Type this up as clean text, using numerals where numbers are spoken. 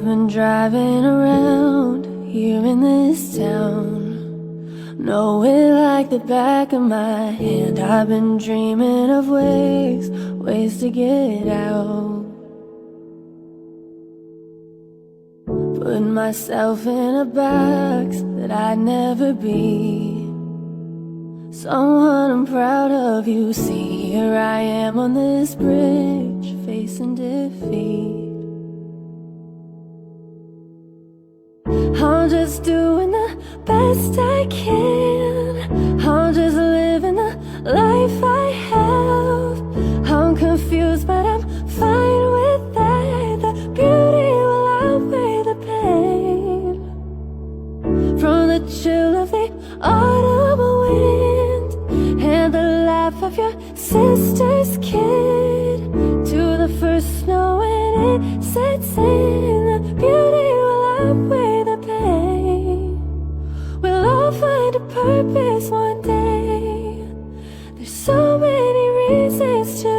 been driving around here in this town, know it like the back of my hand. I've been dreaming of ways to get out. Put myself in a box that I'd never be. Someone I'm proud of, you see. Here I am on this bridge, facing defeat. I'm just doing the best I can. I'm just living the life I have. I'm confused, but I'm fine with that. The beauty will outweigh the pain. From the chill of the autumn wind and the laugh of your sister's kid, to the first snow when it sets in, the beauty will outweigh the pain. We'll all find a purpose one day. There's so many reasons to